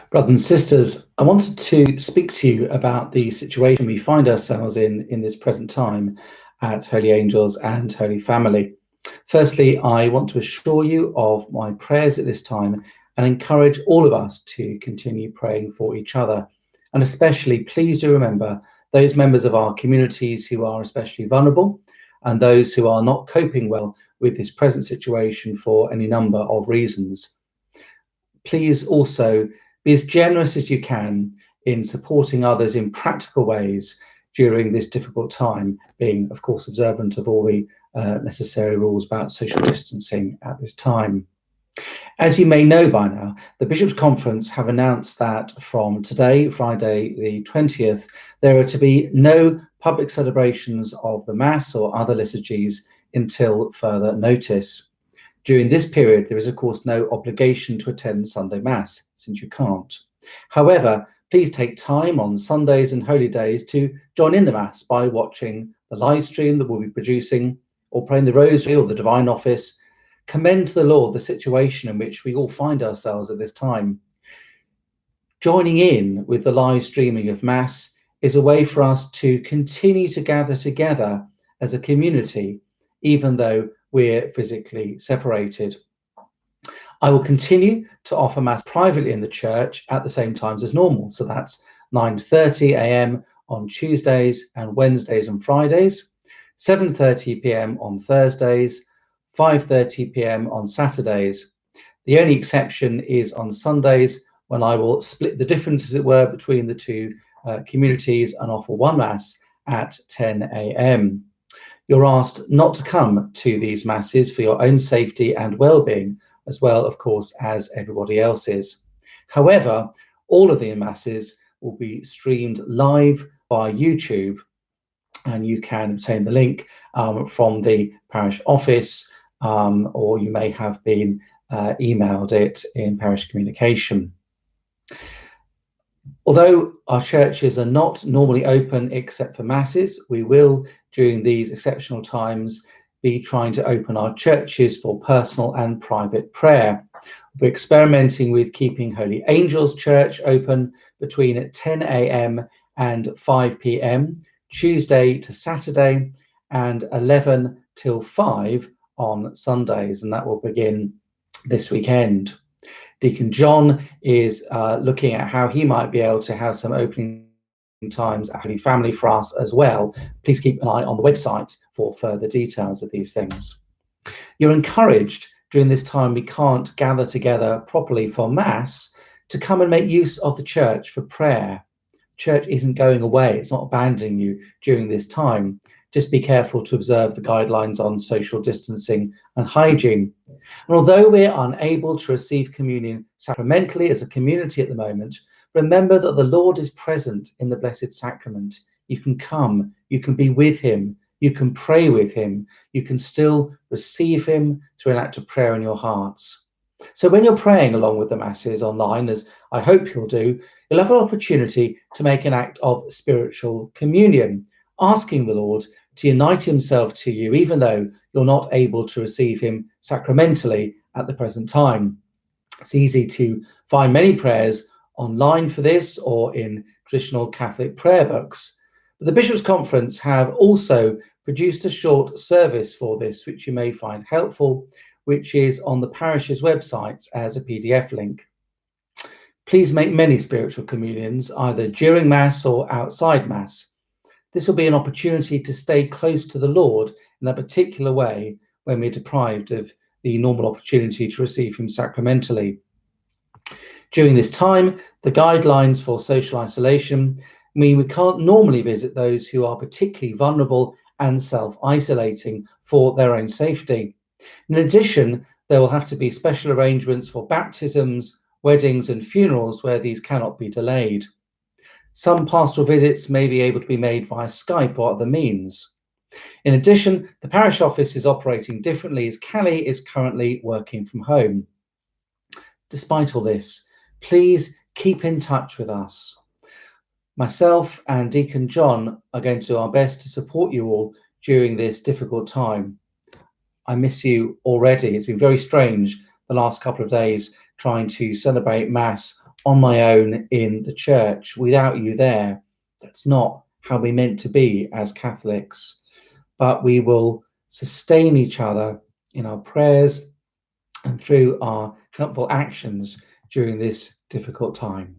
Brothers and sisters, I wanted to speak to you about the situation we find ourselves in this present time at Holy Angels and Holy Family. Firstly, I want to assure you of my prayers at this time and encourage all of us to continue praying for each other. And especially, please do remember those members of our communities who are especially vulnerable and those who are not coping well with this present situation for any number of reasons. Please also be as generous as you can in supporting others in practical ways during this difficult time, being, of course, observant of all the necessary rules about social distancing at this time. As you may know by now, the Bishops' Conference have announced that from today, Friday the 20th, there are to be no public celebrations of the Mass or other liturgies until further notice. During this period, there is, of course, no obligation to attend Sunday Mass, since you can't. However, please take time on Sundays and holy days to join in the Mass by watching the live stream that we'll be producing, or praying the Rosary or the Divine Office. Commend to the Lord the situation in which we all find ourselves at this time. Joining in with the live streaming of Mass is a way for us to continue to gather together as a community, even though we're physically separated. I will continue to offer Mass privately in the church at the same times as normal. So that's 9:30 a.m. on Tuesdays and Wednesdays and Fridays, 7:30 p.m. on Thursdays, 5:30 p.m. on Saturdays. The only exception is on Sundays, when I will split the difference, as it were, between the two communities and offer one Mass at 10 a.m. You're asked not to come to these Masses for your own safety and well-being, as well, of course, as everybody else is. However, all of the Masses will be streamed live via YouTube, and you can obtain the link from the parish office, or you may have been emailed it in parish communication. Although our churches are not normally open except for Masses, we will, during these exceptional times, be trying to open our churches for personal and private prayer. We're experimenting with keeping Holy Angels Church open between 10 a.m. and 5 p.m, Tuesday to Saturday, and 11 till 5 on Sundays, and that will begin this weekend. Deacon John is looking at how he might be able to have some opening times at Holy Family for us as well. Please keep an eye on the website for further details of these things. You're encouraged during this time we can't gather together properly for Mass to come and make use of the church for prayer. Church isn't going away, it's not abandoning you during this time. Just be careful to observe the guidelines on social distancing and hygiene. And although we're unable to receive communion sacramentally as a community at the moment, remember that the Lord is present in the Blessed Sacrament. You can come, you can be with him, you can pray with him, you can still receive him through an act of prayer in your hearts. So when you're praying along with the Masses online, as I hope you'll do, you'll have an opportunity to make an act of spiritual communion, asking the Lord to unite himself to you, even though you're not able to receive him sacramentally at the present time. It's easy to find many prayers online for this or in traditional Catholic prayer books. But the Bishops' Conference have also produced a short service for this, which you may find helpful, which is on the parishes' websites as a PDF link. Please make many spiritual communions, either during Mass or outside Mass. This will be an opportunity to stay close to the Lord in a particular way when we're deprived of the normal opportunity to receive him sacramentally. During this time, the guidelines for social isolation mean we can't normally visit those who are particularly vulnerable and self-isolating for their own safety. In addition, there will have to be special arrangements for baptisms, weddings and funerals where these cannot be delayed. Some pastoral visits may be able to be made via Skype or other means. In addition, the parish office is operating differently as Callie is currently working from home. Despite all this, please keep in touch with us. Myself and Deacon John are going to do our best to support you all during this difficult time. I miss you already. It's been very strange the last couple of days trying to celebrate Mass on my own in the church without you there. That's not how we're meant to be as Catholics, but we will sustain each other in our prayers and through our helpful actions during this difficult time.